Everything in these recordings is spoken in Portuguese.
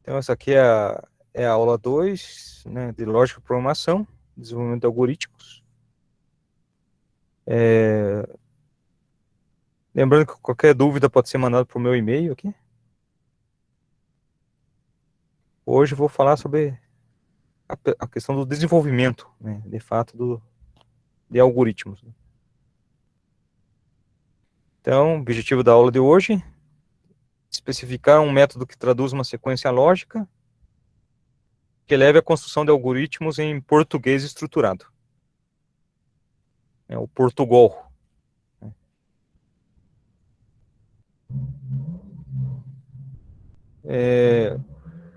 Então, essa aqui é a aula 2, né, de lógica e programação, desenvolvimento de algoritmos. Lembrando que qualquer dúvida pode ser mandada para o meu e-mail aqui. Hoje eu vou falar sobre a questão do desenvolvimento, né, de fato, de algoritmos. Então, o objetivo da aula de hoje: especificar um método que traduz uma sequência lógica que leve à construção de algoritmos em português estruturado. É o Portugal.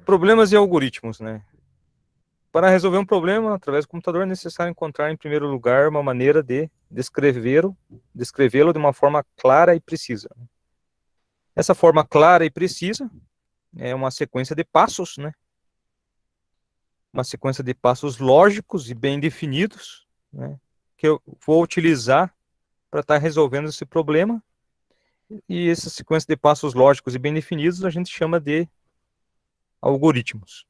Problemas e algoritmos, né? Para resolver um problema através do computador é necessário encontrar, em primeiro lugar, uma maneira de descrevê-lo de uma forma clara e precisa. Essa forma clara e precisa é uma sequência de passos, né? Uma sequência de passos lógicos e bem definidos, né? Que eu vou utilizar para estar resolvendo esse problema. E essa sequência de passos lógicos e bem definidos a gente chama de algoritmos.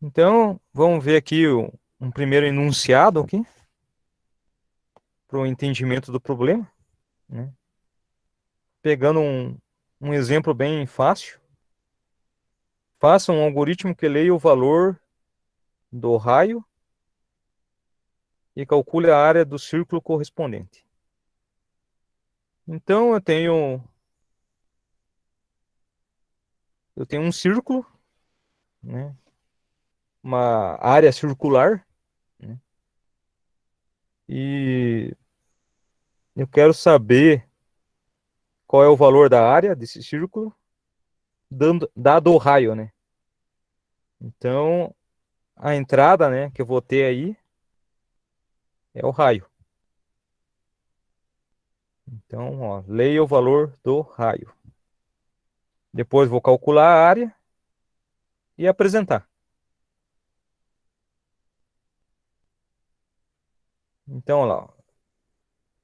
Então, vamos ver aqui um primeiro enunciado aqui para o entendimento do problema, né? Pegando um exemplo bem fácil, faça um algoritmo que leia o valor do raio e calcule a área do círculo correspondente. Então, eu tenho um círculo, né? Uma área circular, né? E eu quero saber qual é o valor da área desse círculo, dado o raio, né? Então, a entrada, né, que eu vou ter aí é o raio. Então, ó, leia o valor do raio. Depois vou calcular a área e apresentar. Então, olha lá, ó,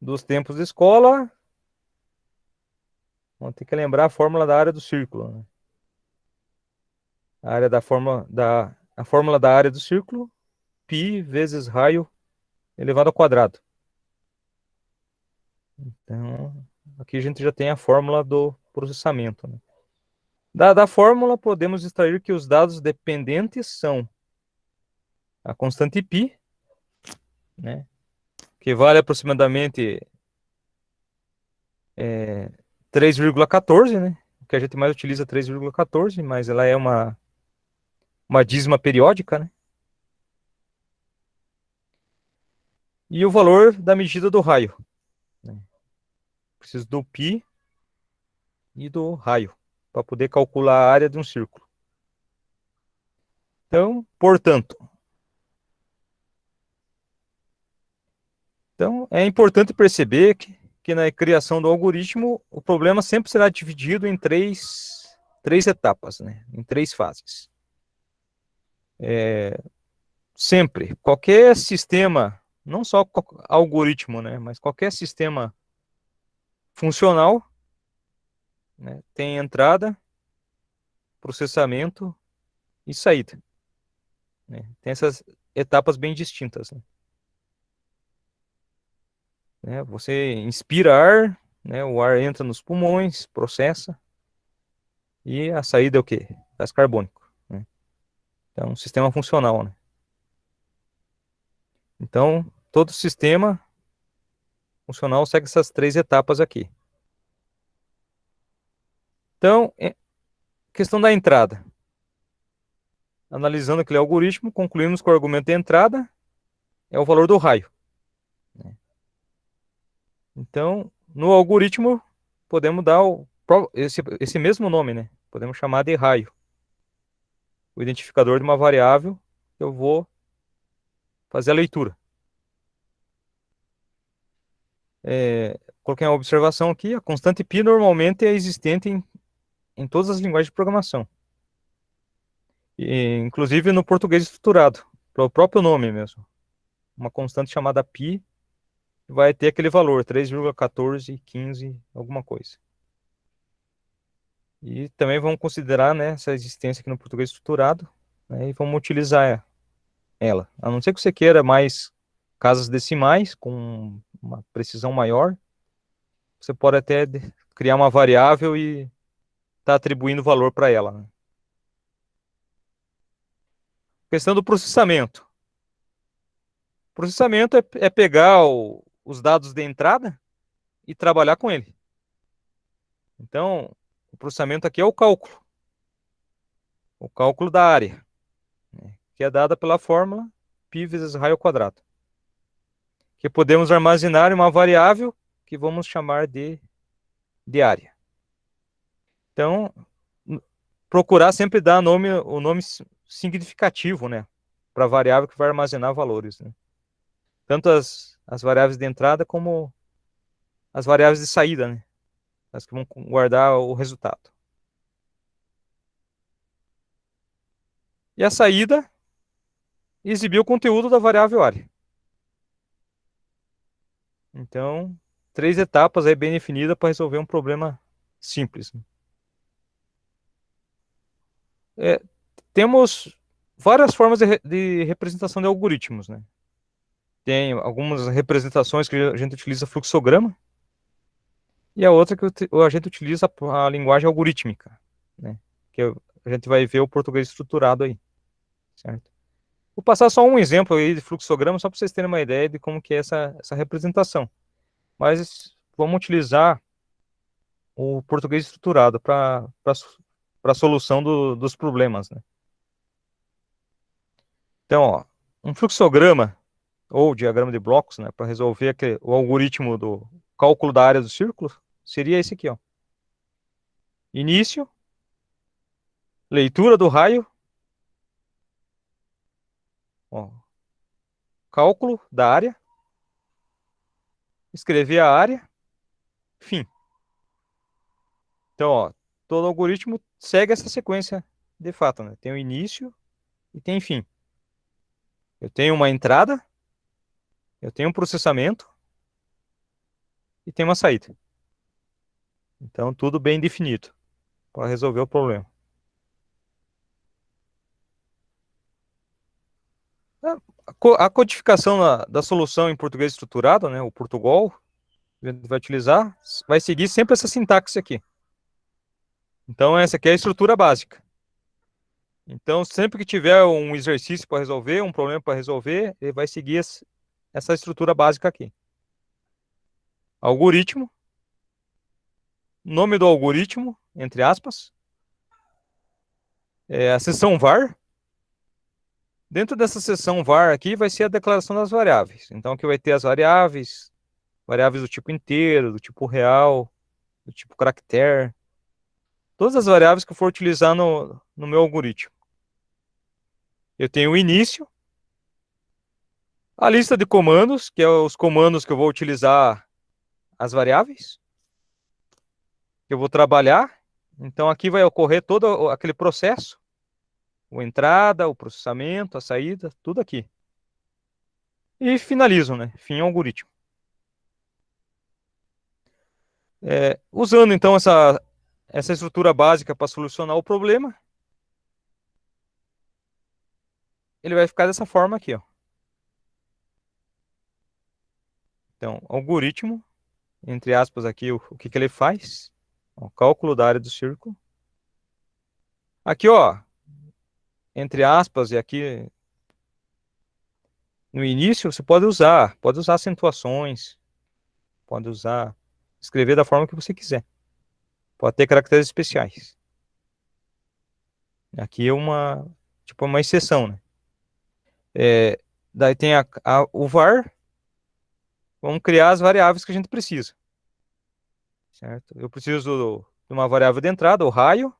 dos tempos de escola, vamos ter que lembrar a fórmula da área do círculo, né? A fórmula da área do círculo, π vezes raio elevado ao quadrado. Então, aqui a gente já tem a fórmula do processamento, né? Dada a fórmula, podemos extrair que os dados dependentes são a constante π, né, que vale aproximadamente 3,14, né? O que a gente mais utiliza é 3,14, mas ela é uma dízima periódica, né? E o valor da medida do raio, né? Preciso do π e do raio para poder calcular a área de um círculo. Então, é importante perceber que na criação do algoritmo, o problema sempre será dividido em três etapas, né? Em três fases. Sempre, qualquer sistema, não só algoritmo, né? Mas qualquer sistema funcional, né, tem entrada, processamento e saída, né? Tem essas etapas bem distintas, né? Você inspira ar, né? O ar entra nos pulmões, processa, e a saída é o quê? Gás carbônico, né? Então, um sistema funcional, né? Então, todo sistema funcional segue essas três etapas aqui. Então, questão da entrada. Analisando aquele algoritmo, concluímos que o argumento de entrada é o valor do raio, né? Então, no algoritmo, podemos dar esse mesmo nome, né? Podemos chamar de raio, o identificador de uma variável que eu vou fazer a leitura. Coloquei uma observação aqui: a constante π normalmente é existente em todas as linguagens de programação, inclusive no português estruturado, pelo próprio nome mesmo. uma constante chamada π, vai ter aquele valor, 3,1415, alguma coisa. E também vamos considerar, né, essa existência aqui no português estruturado, né, e vamos utilizar ela. A não ser que você queira mais casas decimais, com uma precisão maior, você pode até criar uma variável e estar atribuindo valor para ela, né? Questão do processamento. Processamento é pegar os dados de entrada e trabalhar com ele. Então, o processamento aqui é o cálculo da área, né, que é dada pela fórmula π vezes raio ao quadrado, que podemos armazenar em uma variável que vamos chamar de área. Então, procurar sempre dar o nome significativo, né, para a variável que vai armazenar valores, né? Tanto as variáveis de entrada como as variáveis de saída, né, as que vão guardar o resultado. E a saída, exibir o conteúdo da variável área. Então, 3 etapas aí bem definidas para resolver um problema simples, né? Temos várias formas de representação de algoritmos, né? Tem algumas representações que a gente utiliza fluxograma, e a outra que a gente utiliza a linguagem algorítmica, né? Que a gente vai ver o português estruturado aí, certo? Vou passar só um exemplo aí de fluxograma, só para vocês terem uma ideia de como que é essa representação. Mas vamos utilizar o português estruturado para a solução dos problemas, né? Então, ó, um fluxograma ou diagrama de blocos, né, para resolver o algoritmo do cálculo da área do círculo, seria esse aqui, ó. Início, leitura do raio, ó, cálculo da área, escrever a área, fim. Então, ó, todo algoritmo segue essa sequência de fato, né? Tem o início e tem fim. Eu tenho uma entrada, eu tenho um processamento e tenho uma saída. Então, tudo bem definido para resolver o problema. A codificação da solução em português estruturado, né, o Portugal, a gente vai utilizar, vai seguir sempre essa sintaxe aqui. Então, essa aqui é a estrutura básica. Então, sempre que tiver um exercício para resolver, um problema para resolver, ele vai seguir essa estrutura básica aqui. Algoritmo, nome do algoritmo, entre aspas, a seção var. Dentro dessa seção var aqui vai ser a declaração das variáveis. Então, aqui vai ter as variáveis do tipo inteiro, do tipo real, do tipo caractere. Todas as variáveis que eu for utilizar no meu algoritmo. Eu tenho o início, a lista de comandos, que é os comandos que eu vou utilizar as variáveis, que eu vou trabalhar. Então, aqui vai ocorrer todo aquele processo, a entrada, o processamento, a saída, tudo aqui. E finalizo, né? Fim algoritmo. Usando, então, essa estrutura básica para solucionar o problema, ele vai ficar dessa forma aqui, ó. Então, algoritmo, entre aspas aqui, o que ele faz? O cálculo da área do círculo. Aqui, ó, entre aspas, e aqui no início, você pode usar acentuações, pode escrever da forma que você quiser. Pode ter caracteres especiais. Aqui é uma exceção, né? Daí tem o var, vamos criar as variáveis que a gente precisa, certo? Eu preciso de uma variável de entrada, o raio,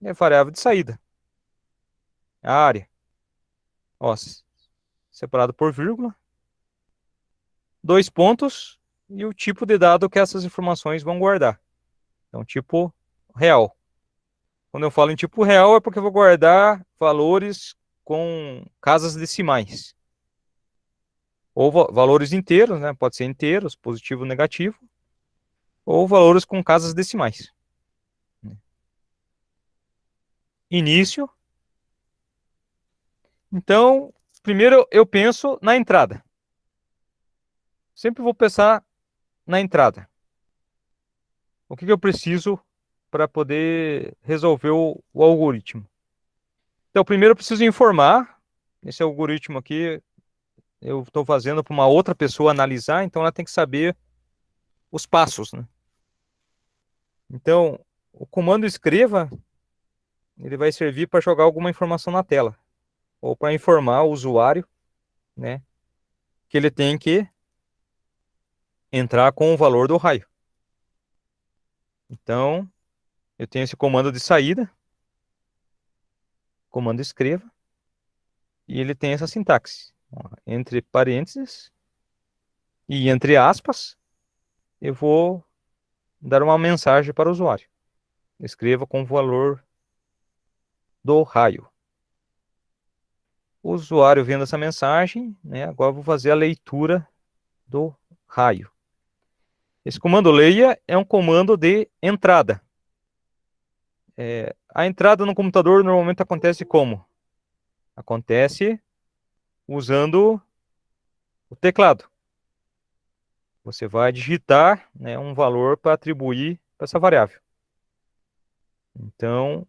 e a variável de saída, a área. Ó, separado por vírgula, 2 pontos e o tipo de dado que essas informações vão guardar. Então, tipo real. Quando eu falo em tipo real é porque eu vou guardar valores com casas decimais. Ou valores inteiros, né? Pode ser inteiros, positivo ou negativo, ou valores com casas decimais. Início. Então, primeiro eu penso na entrada. Sempre vou pensar na entrada. O que eu preciso para poder resolver o algoritmo? Então, primeiro eu preciso informar. Esse algoritmo aqui eu estou fazendo para uma outra pessoa analisar, então ela tem que saber os passos, né? Então, o comando escreva, ele vai servir para jogar alguma informação na tela, ou para informar o usuário, né, que ele tem que entrar com o valor do raio. Então, eu tenho esse comando de saída, comando escreva, e ele tem essa sintaxe. Ó, entre parênteses e entre aspas, eu vou dar uma mensagem para o usuário. Escreva com o valor do raio. O usuário vendo essa mensagem, né, agora eu vou fazer a leitura do raio. Esse comando leia é um comando de entrada. A entrada no computador normalmente acontece como? Acontece usando o teclado. Você vai digitar, né, um valor para atribuir para essa variável. Então,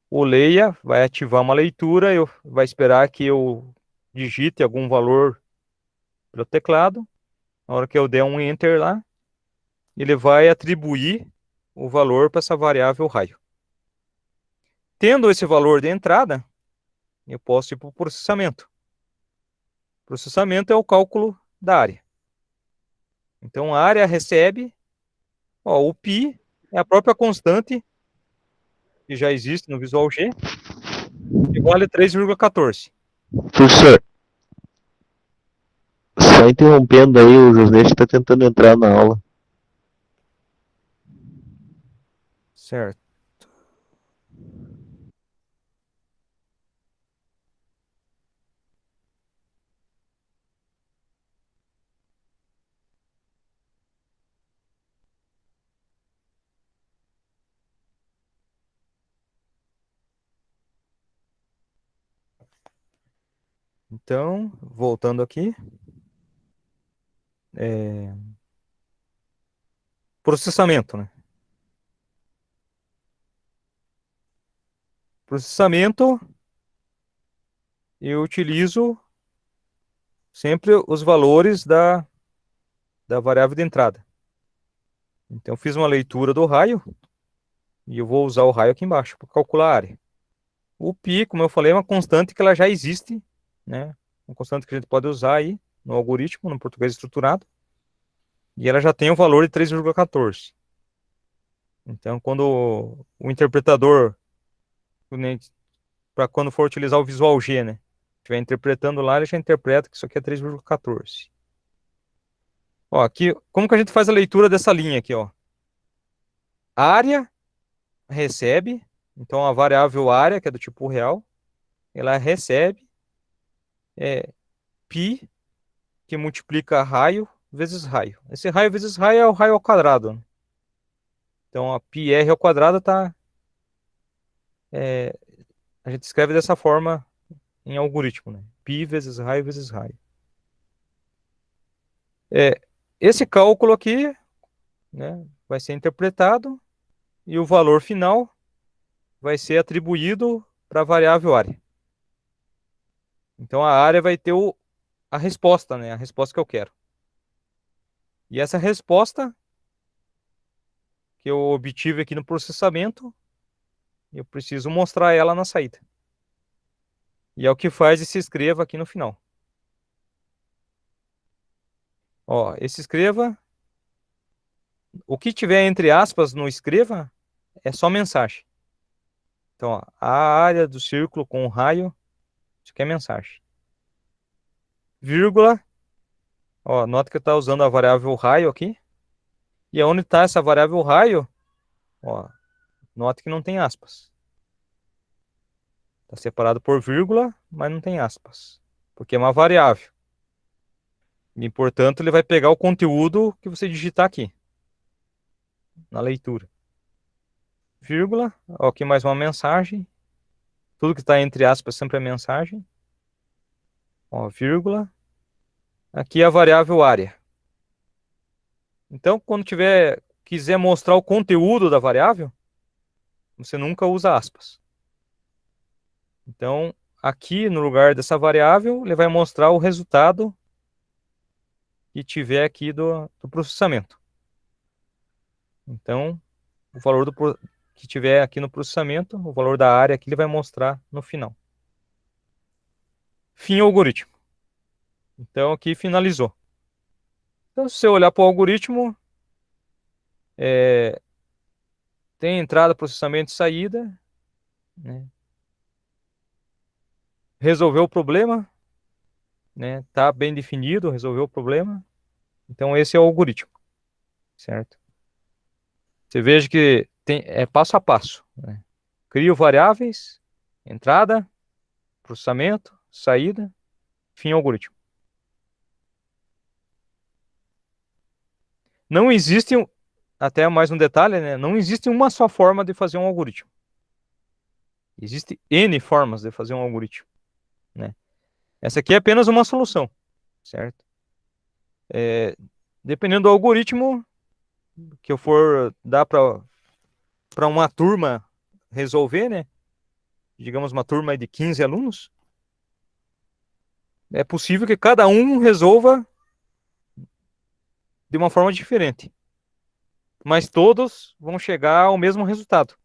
o leia vai ativar uma leitura, vai esperar que eu digite algum valor pelo teclado. Na hora que eu der um enter lá, ele vai atribuir o valor para essa variável raio. Tendo esse valor de entrada, eu posso ir para o processamento. Processamento é o cálculo da área. Então, a área recebe, ó, o π é a própria constante que já existe no Visual G, que vale 3,14. Professor, só interrompendo aí, o José está tentando entrar na aula. Certo. Então, voltando aqui. Processamento, né? Processamento, eu utilizo sempre os valores da variável de entrada. Então, eu fiz uma leitura do raio e eu vou usar o raio aqui embaixo para calcular a área. O π, como eu falei, é uma constante que ela já existe, né? Uma constante que a gente pode usar aí no algoritmo, no português estruturado. E ela já tem o valor de 3,14. Então, quando o interpretador, para quando for utilizar o Visual G, né? Estiver interpretando lá, ele já interpreta que isso aqui é 3,14. Ó, aqui, como que a gente faz a leitura dessa linha aqui, ó? Área recebe, então a variável área, que é do tipo real, ela recebe π, que multiplica raio vezes raio. Esse raio vezes raio é o raio ao quadrado, né? Então, a πr ao quadrado tá, a gente escreve dessa forma em algoritmo, né? Π vezes raio vezes raio. Esse cálculo aqui, né, vai ser interpretado e o valor final vai ser atribuído para a variável área. Então, a área vai ter a resposta, né? A resposta que eu quero. E essa resposta que eu obtive aqui no processamento, eu preciso mostrar ela na saída. E é o que faz esse escreva aqui no final. Ó, esse escreva, o que tiver entre aspas no escreva é só mensagem. Então, ó, a área do círculo com o raio, isso aqui é mensagem. Vírgula, ó, nota que está usando a variável raio aqui. E onde está essa variável raio, ó, nota que não tem aspas. Está separado por vírgula, mas não tem aspas. Porque é uma variável. E, portanto, ele vai pegar o conteúdo que você digitar aqui, na leitura. Vírgula, ó, aqui mais uma mensagem. Tudo que está entre aspas sempre é mensagem. Ó, vírgula. Aqui é a variável área. Então, quando quiser mostrar o conteúdo da variável, você nunca usa aspas. Então, aqui no lugar dessa variável, ele vai mostrar o resultado que tiver aqui do processamento. Então, o valor que tiver aqui no processamento, o valor da área aqui ele vai mostrar no final. Fim algoritmo. Então, aqui finalizou. Então, se você olhar para o algoritmo, tem entrada, processamento e saída, né? Resolveu o problema, né? Tá bem definido, resolveu o problema. Então, esse é o algoritmo, certo? Você veja que é passo a passo, né? Crio variáveis, entrada, processamento, saída, fim algoritmo. Não existe, até mais um detalhe, né? Não existe uma só forma de fazer um algoritmo. Existem N formas de fazer um algoritmo, né? Essa aqui é apenas uma solução, certo? Dependendo do algoritmo que eu for dar para uma turma resolver, né? Digamos uma turma de 15 alunos, é possível que cada um resolva de uma forma diferente. Mas todos vão chegar ao mesmo resultado.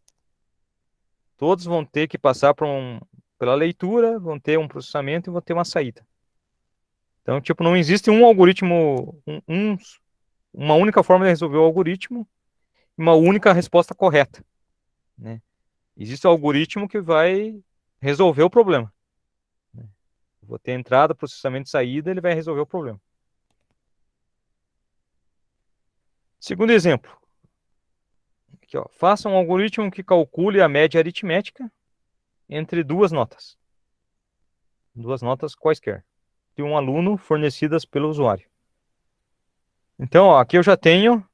Todos vão ter que passar pela leitura, vão ter um processamento e vão ter uma saída. Então, tipo, não existe um algoritmo, uma única forma de resolver o algoritmo, uma única resposta correta, né? Existe o algoritmo que vai resolver o problema, né? Vou ter entrada, processamento e saída, ele vai resolver o problema. Segundo exemplo. Aqui, ó, faça um algoritmo que calcule a média aritmética entre duas notas. Duas notas quaisquer. De um aluno fornecidas pelo usuário. Então, ó, aqui eu já tenho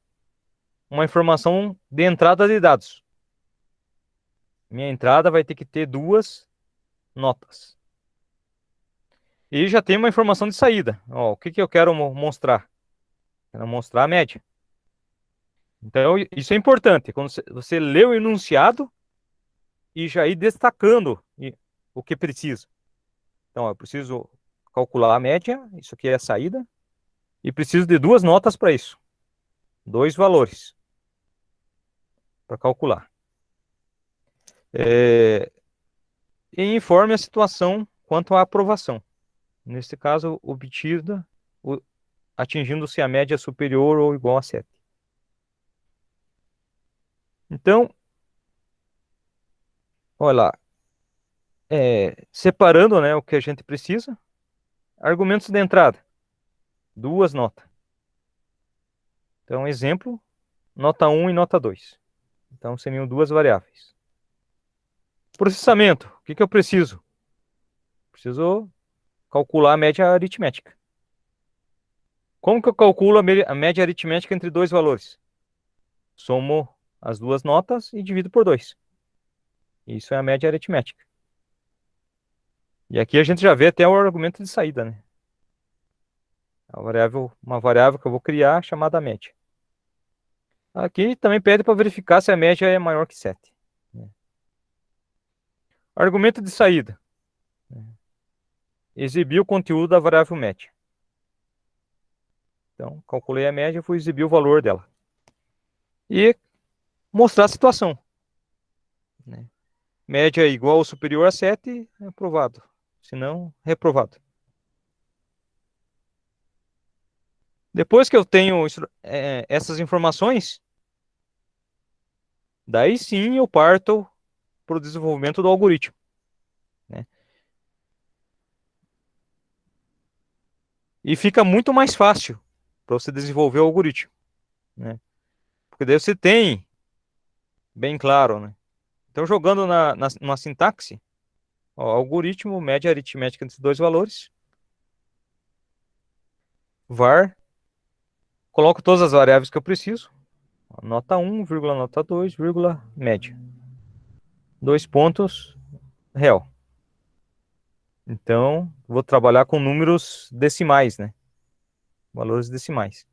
uma informação de entrada de dados. Minha entrada vai ter que ter duas notas. E já tem uma informação de saída. Ó, o que eu quero mostrar? Quero mostrar a média. Então, isso é importante. Quando você lê o enunciado e já ir destacando o que precisa. Então, ó, eu preciso calcular a média. Isso aqui é a saída. E preciso de duas notas para isso. Dois valores para calcular. E informe a situação quanto à aprovação. Nesse caso, obtida, atingindo-se a média superior ou igual a 7. Então, olha lá. Separando, né, o que a gente precisa. Argumentos de entrada. Duas notas. Então, exemplo, nota 1 e nota 2. Então, seriam duas variáveis. Processamento. O que eu preciso? Preciso calcular a média aritmética. Como que eu calculo a média aritmética entre dois valores? Somo as duas notas e divido por 2. Isso é a média aritmética. E aqui a gente já vê até o argumento de saída, né? Uma variável que eu vou criar chamada média. Aqui também pede para verificar se a média é maior que 7. Argumento de saída. Exibir o conteúdo da variável média. Então, calculei a média, vou exibir o valor dela. E mostrar a situação, né? Média igual ou superior a 7, é aprovado. Se não, reprovado. Depois que eu tenho essas informações, daí sim eu parto para o desenvolvimento do algoritmo, né? E fica muito mais fácil para você desenvolver o algoritmo, né? Porque daí você tem bem claro, né? Então, jogando numa sintaxe, ó, algoritmo, média aritmética entre dois valores. var, coloco todas as variáveis que eu preciso, nota 1, vírgula, nota 2, vírgula, média. 2 pontos, real. Então, vou trabalhar com números decimais, né? Valores decimais.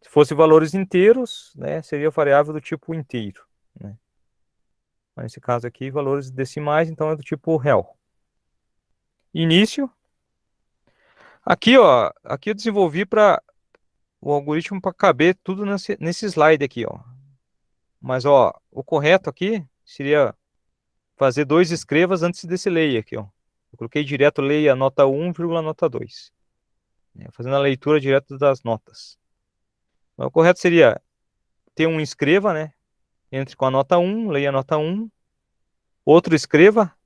Se fosse valores inteiros, né, seria variável do tipo inteiro, né? Mas nesse caso aqui, valores decimais, então é do tipo real. Início. Aqui, ó, aqui eu desenvolvi para o algoritmo para caber tudo nesse slide aqui, ó. Mas, ó, o correto aqui seria fazer dois escrevas antes desse leia aqui, ó. Eu coloquei direto leia nota 1, vírgula, nota 2, né, fazendo a leitura direto das notas. Então, o correto seria ter um escreva, né? Entre com a nota 1, leia a nota 1. Outro escreva,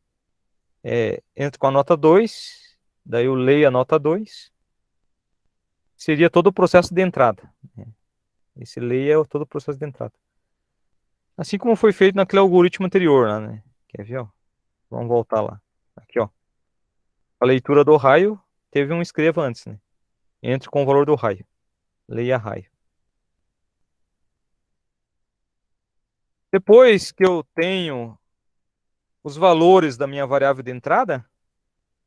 entre com a nota 2. Daí eu leio a nota 2. Seria todo o processo de entrada, né? Esse leia é todo o processo de entrada. Assim como foi feito naquele algoritmo anterior lá, né? Quer ver, ó? Vamos voltar lá. Aqui, ó. A leitura do raio teve um escreva antes, né? Entre com o valor do raio. Leia raio. Depois que eu tenho os valores da minha variável de entrada,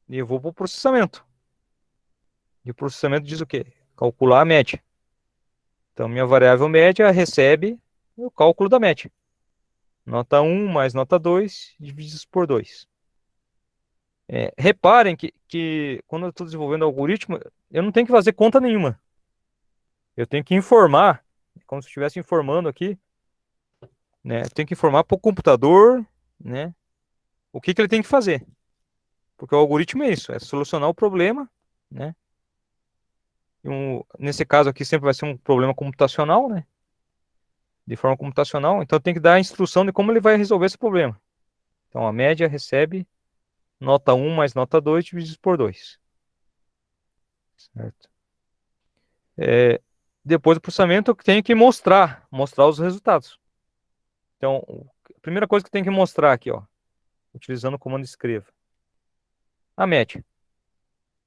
eu vou para o processamento. E o processamento diz o quê? Calcular a média. Então, minha variável média recebe o cálculo da média. Nota 1 mais nota 2 divididos por 2. Reparem que quando eu estou desenvolvendo algoritmo, eu não tenho que fazer conta nenhuma. Eu tenho que informar, como se eu estivesse informando aqui, né? Eu tenho que informar para o computador, né? O que ele tem que fazer. Porque o algoritmo é isso, é solucionar o problema, né? Nesse caso aqui sempre vai ser um problema computacional, né? De forma computacional. Então tem que dar a instrução de como ele vai resolver esse problema. Então a média recebe nota 1 mais nota 2 divididos por 2. Certo? Depois do processamento eu tenho que mostrar os resultados. Então, a primeira coisa que eu tenho que mostrar aqui, ó, utilizando o comando escreva, a média.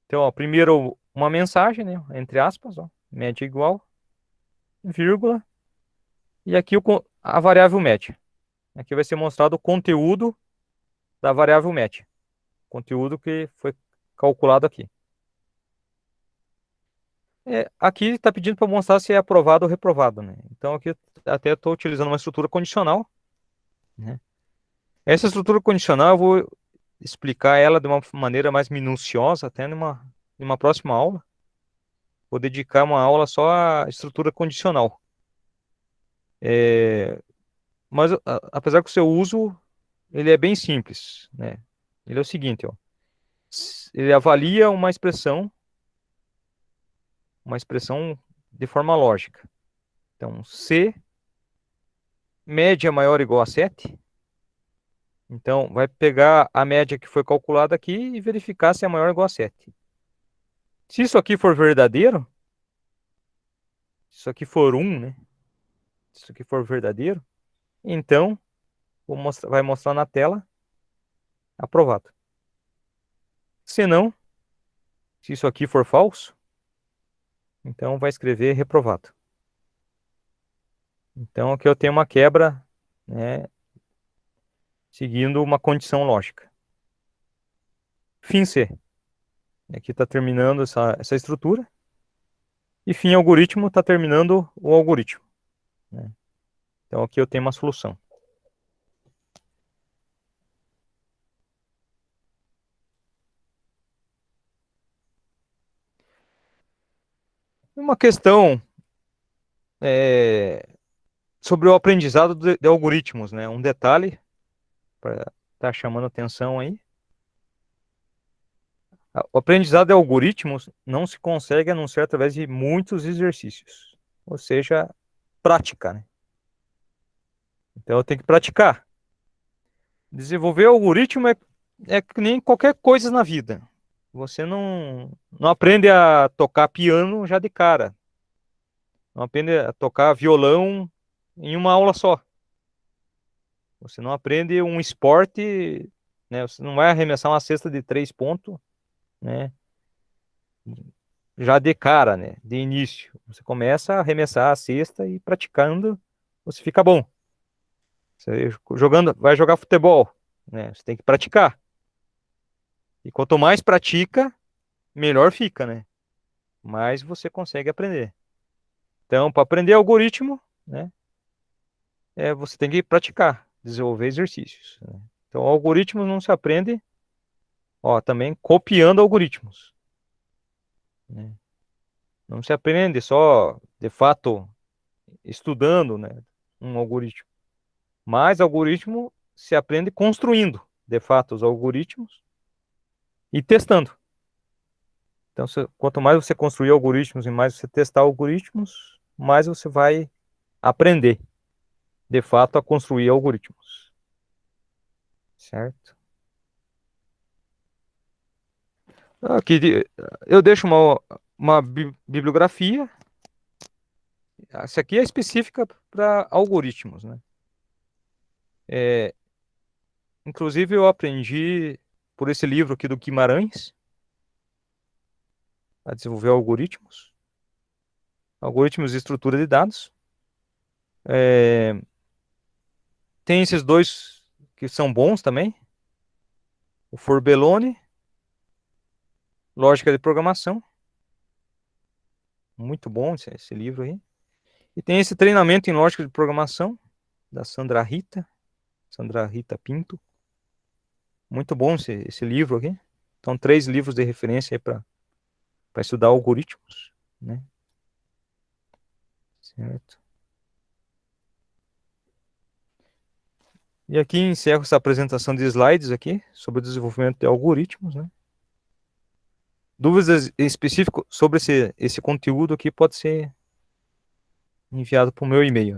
Então, ó, primeiro uma mensagem, né, entre aspas, ó, média igual, vírgula, e aqui a variável média. Aqui vai ser mostrado o conteúdo da variável média. Conteúdo que foi calculado aqui. Aqui está pedindo para mostrar se é aprovado ou reprovado, né? Então aqui até estou utilizando uma estrutura condicional, né? Essa estrutura condicional eu vou explicar ela de uma maneira mais minuciosa até numa próxima aula. Vou dedicar uma aula só à estrutura condicional. Mas apesar que o seu uso ele é bem simples, né? Ele é o seguinte, ó. Ele avalia uma expressão de forma lógica. Então, se média maior ou igual a 7, então vai pegar a média que foi calculada aqui e verificar se é maior ou igual a 7. Se isso aqui for verdadeiro, se isso aqui for 1, né? Se isso aqui for verdadeiro, então vai mostrar na tela aprovado. Se não, se isso aqui for falso, então vai escrever reprovado. Então aqui eu tenho uma quebra, né, seguindo uma condição lógica. Fim C. Aqui está terminando essa estrutura. E fim algoritmo está terminando o algoritmo, né? Então aqui eu tenho uma solução. Uma questão sobre o aprendizado de algoritmos, né? Um detalhe para estar chamando atenção aí. O aprendizado de algoritmos não se consegue a não ser através de muitos exercícios, ou seja, prática, né? Então eu tenho que praticar. Desenvolver algoritmo é que nem qualquer coisa na vida. Você não aprende a tocar piano já de cara. Não aprende a tocar violão em uma aula só. Você não aprende um esporte, né? Você não vai arremessar uma cesta de 3 pontos, né? já de cara, né? De início. Você começa a arremessar a cesta e praticando, você fica bom. Você jogando, vai jogar futebol, né? Você tem que praticar. E quanto mais pratica, melhor fica, né? Mais você consegue aprender. Então, para aprender algoritmo, né? Você tem que praticar, desenvolver exercícios, né? Então, algoritmos não se aprende, ó, também copiando algoritmos, né? Não se aprende só, de fato, estudando, né, um algoritmo. Mas algoritmo se aprende construindo, de fato, os algoritmos e testando. Então, quanto mais você construir algoritmos e mais você testar algoritmos, mais você vai aprender, de fato, a construir algoritmos. Certo? Aqui eu deixo uma bibliografia. Essa aqui é específica para algoritmos, né? É, inclusive, eu aprendi por esse livro aqui do Guimarães a desenvolver algoritmos. Algoritmos de estrutura de dados. É, tem esses dois que são bons também. O Forbellone, Lógica de Programação. Muito bom esse livro aí. E tem esse treinamento em Lógica de Programação, da Sandra Rita Pinto. Muito bom esse livro aqui. Então, 3 livros de referência aí para estudar algoritmos, né? Certo. E aqui encerro essa apresentação de slides aqui sobre o desenvolvimento de algoritmos, né? Dúvidas específicas sobre esse conteúdo aqui pode ser enviado para o meu e-mail.